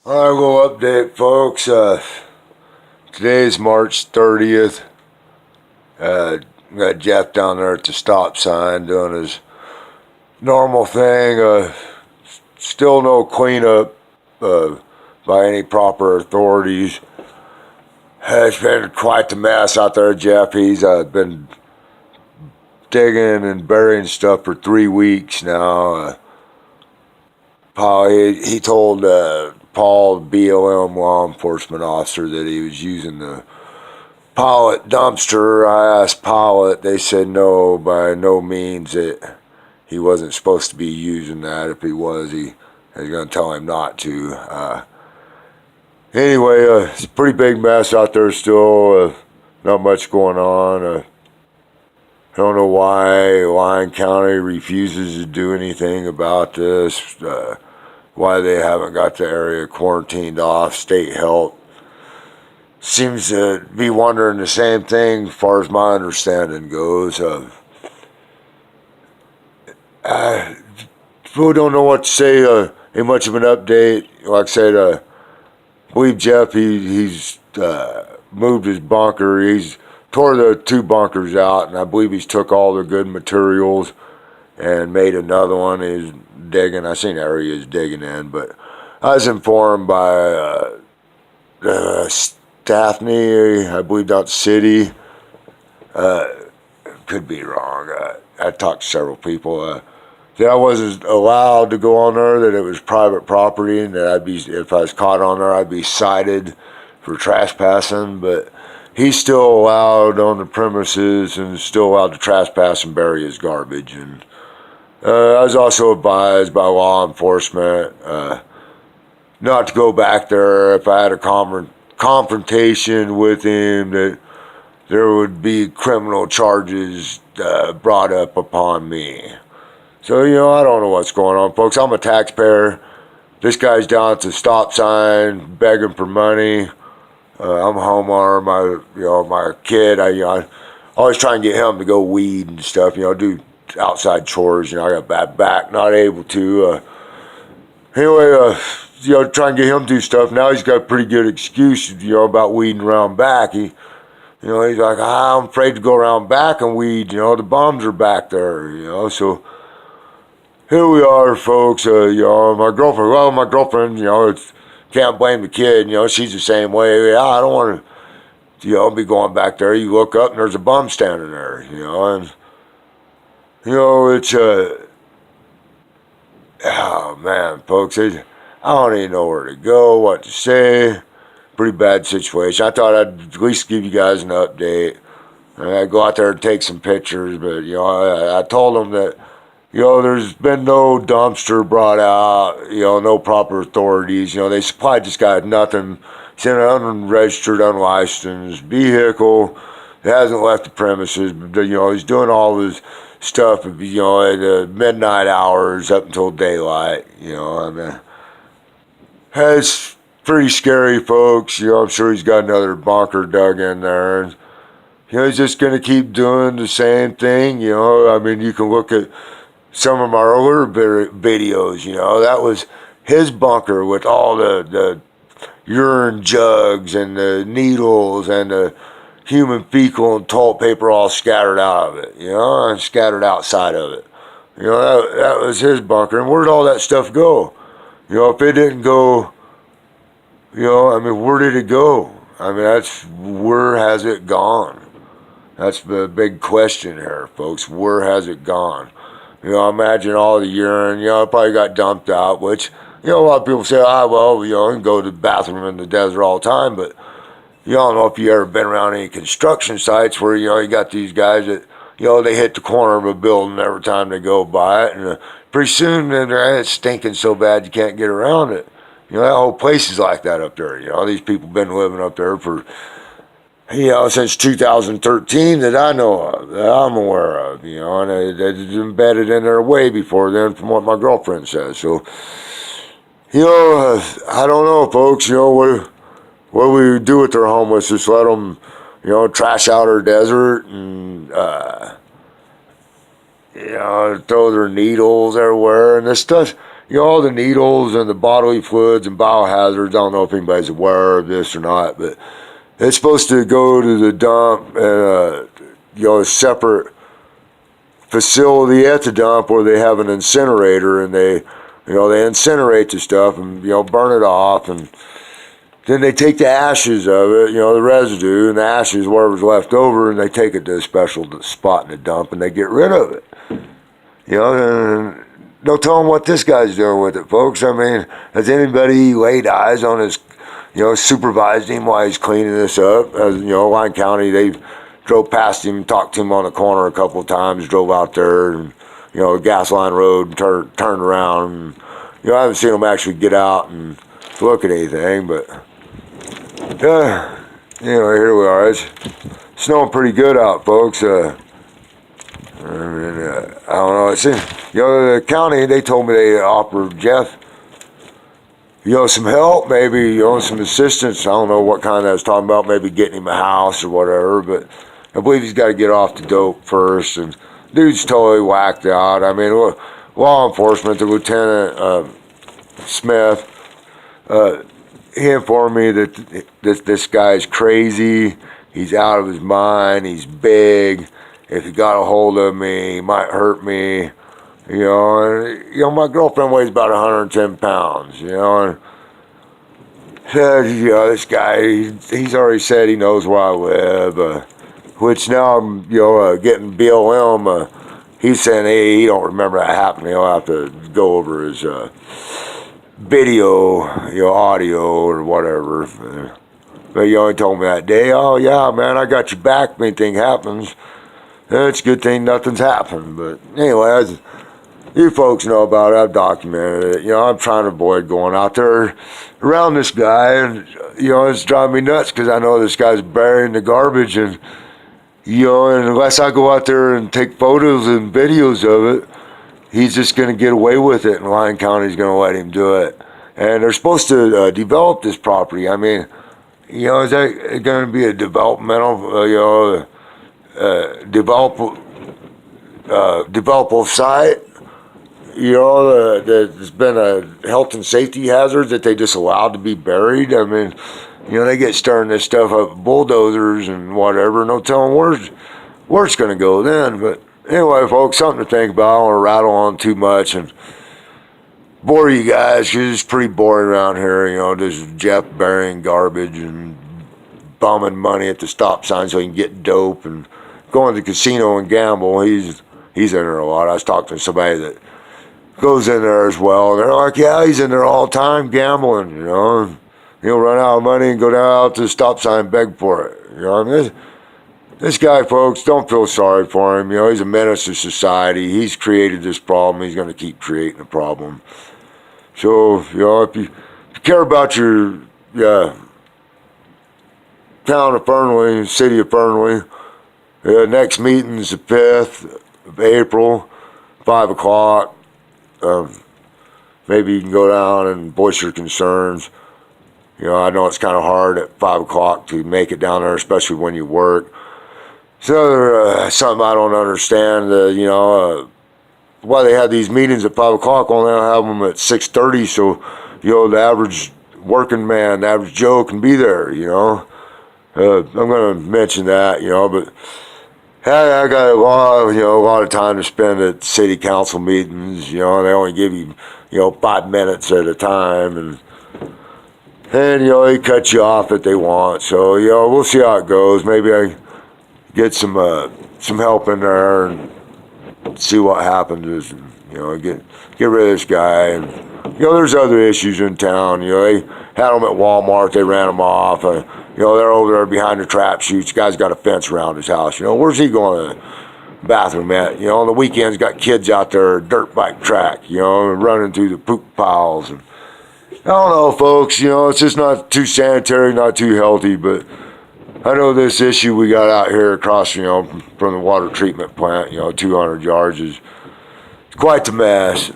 Alright, little update, folks. Today's March 30th. We got Jeff down there at the stop sign doing his normal thing. Still no cleanup by any proper authorities. It's been quite the mess out there, Jeff. He's been digging and burying stuff for 3 weeks now. Paul, he told Paul, BLM law enforcement officer, that he was using the pallet dumpster. I asked Pilot. They said no, by no means, that he wasn't supposed to be using that. If he was, he was going to tell him not to. Anyway, it's a pretty big mess out there still. Not much going on. I don't know why Lyon County refuses to do anything about this. Why they haven't got the area quarantined off. State health seems to be wondering the same thing as far as my understanding goes. I really don't know what to say. Ain't much of an update. Like I said, I believe Jeff, he's moved his bunker. He's tore the two bunkers out, and I believe he's took all the good materials and made another one. He's digging. I seen areas digging in, but I was informed by Daphne, I believe, out the city. Could be wrong. I talked to several people. That I wasn't allowed to go on there. That it was private property, and that I'd be, if I was caught on there, I'd be cited for trespassing. But he's still allowed on the premises and still allowed to trespass and bury his garbage. And I was also advised by law enforcement not to go back there if I had a confrontation with him, that there would be criminal charges brought up upon me. So, I don't know what's going on, folks. I'm a taxpayer. This guy's down at the stop sign begging for money. I'm a homeowner. My kid, I always try and get him to go weed and stuff, do outside chores. I got bad back, not able to. Anyway, try and get him to do stuff. Now he's got a pretty good excuse, about weeding around back. He's like, I'm afraid to go around back and weed. The bums are back there. So here we are, folks. My girlfriend. Can't blame the kid. She's the same way. I don't want to, be going back there. You look up and there's a bum standing there. And it's oh man, folks. I don't even know where to go, what to say. Pretty bad situation. I thought I'd at least give you guys an update. I'd go out there and take some pictures, but I told them that there's been no dumpster brought out, no proper authorities. They supplied this guy with nothing. It's in an unregistered, unlicensed vehicle. It hasn't left the premises. But, he's doing all this stuff, at the midnight hours up until daylight. It's pretty scary, folks. I'm sure he's got another bunker dug in there. And, he's just going to keep doing the same thing. You can look at some of my earlier videos. That was his bunker with all the urine jugs and the needles and the human fecal and toilet paper all scattered out of it, and scattered outside of it. That was his bunker. And where'd all that stuff go? If it didn't go, where did it go? Where has it gone? That's the big question here, folks. Where has it gone? Imagine all the urine, it probably got dumped out, which, a lot of people say, you can go to the bathroom in the desert all the time, but you don't know if you ever been around any construction sites where, you got these guys that, they hit the corner of a building every time they go by it, and pretty soon it's stinking so bad you can't get around it. That whole place is like that up there. These people been living up there for, since 2013 that I know of, that I'm aware of, and it's embedded in there way before then, from what my girlfriend says. So, I don't know, folks, what we do with their homeless, just let them, trash out our desert and, throw their needles everywhere and this stuff. all the needles and the bodily fluids and biohazards. I don't know if anybody's aware of this or not, but it's supposed to go to the dump and a separate facility at the dump where they have an incinerator, and they incinerate the stuff and burn it off, and then they take the ashes of it, the residue and the ashes, whatever's left over, and they take it to a special spot in the dump and they get rid of it. And don't tell them what this guy's doing with it, folks. I mean, has anybody laid eyes on his, supervised him while he's cleaning this up? As Lyon County, they drove past him, talked to him on the corner a couple of times, drove out there, and the gas line road, and turned around. And, I haven't seen him actually get out and look at anything, but here we are. It's snowing pretty good out, folks. I don't know. It's the county. They told me they offered Jeff, some help, maybe some assistance. I don't know what kind I was talking about. Maybe getting him a house or whatever. But I believe he's got to get off the dope first. And dude's totally whacked out. I mean, law enforcement, the Lieutenant Smith. He informed me that this guy's crazy. He's out of his mind. He's big. If he got a hold of me, he might hurt me. My girlfriend weighs about 110 pounds. And this guy, he's already said he knows where I live. Which now I'm, getting BLM. He's saying, hey, he don't remember that happening. He'll have to go over his video, audio or whatever. But he only told me that day, oh yeah, man, I got your back if anything happens. It's a good thing nothing's happened. But anyway, as you folks know about it, I've documented it. I'm trying to avoid going out there around this guy, and it's driving me nuts because I know this guy's burying the garbage, and and unless I go out there and take photos and videos of it, he's just going to get away with it, and Lyon County's going to let him do it. And they're supposed to develop this property. I mean, is that going to be a developmental, developable site? There's been a health and safety hazard that they just allowed to be buried. I mean, they get stirring this stuff up, bulldozers and whatever. No telling where it's going to go then. But anyway, folks, something to think about. I don't want to rattle on too much and bore you guys, because it's pretty boring around here. Just Jeff burying garbage and bumming money at the stop sign so he can get dope and going to the casino and gamble. He's in there a lot. I was talking to somebody that goes in there as well. They're like, yeah, he's in there all the time gambling. He'll run out of money and go down out to the stop sign and beg for it. I mean, this guy, folks, don't feel sorry for him. He's a menace to society. He's created this problem. He's going to keep creating the problem. So, if you care about your town of Fernley, city of Fernley, next meeting's the 5th of April, 5 o'clock. Maybe you can go down and voice your concerns. I know it's kind of hard at 5 o'clock to make it down there, especially when you work. So something I don't understand, why they have these meetings at 5 o'clock, only have them at 6:30, so, the average working man, the average Joe can be there, I'm going to mention that, but I got a lot of time to spend at city council meetings, they only give you, 5 minutes at a time, and they cut you off if they want. So we'll see how it goes. Maybe I get some help in there and see what happens. Get rid of this guy. And there's other issues in town. They had them at Walmart. They ran them off. They're over there behind the trap chutes. Guy's got a fence around his house. Where's he going to the bathroom at? On the weekends, got kids out there, dirt bike track. Running through the poop piles. And I don't know, folks, it's just not too sanitary, not too healthy, but I know this issue we got out here across, from the water treatment plant, 200 yards is quite the mess.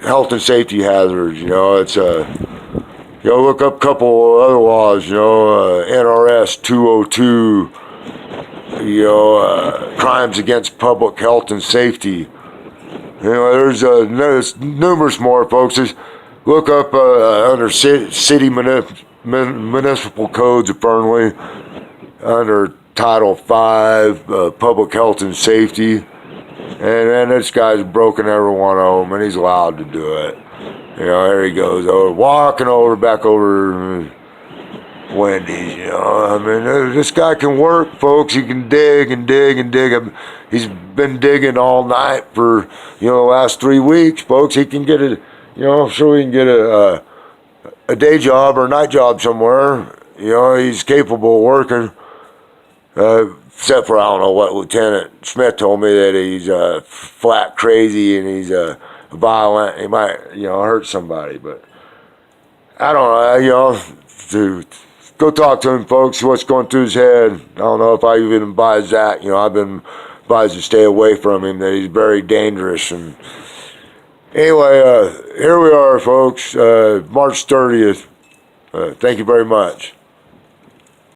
Health and safety hazards, it's look up a couple other laws, N.R.S. 202, crimes against public health and safety. There's numerous more, folks. Just look up under city municipal codes of Fernley, under Title 5, Public Health and Safety, and this guy's broken every one of them, and he's allowed to do it. There he goes, walking back over Wendy's. I mean, this guy can work, folks. He can dig and dig and dig. He's been digging all night for the last 3 weeks, folks. He can get I'm sure he can get a day job or a night job somewhere. He's capable of working. Except for, I don't know what Lieutenant Smith told me, that he's flat crazy and he's violent. He might hurt somebody, but I don't know. To go talk to him, folks. What's going through his head? I don't know if I even advise that. I've been advised to stay away from him. That he's very dangerous. And anyway, here we are, folks. March 30th. Thank you very much.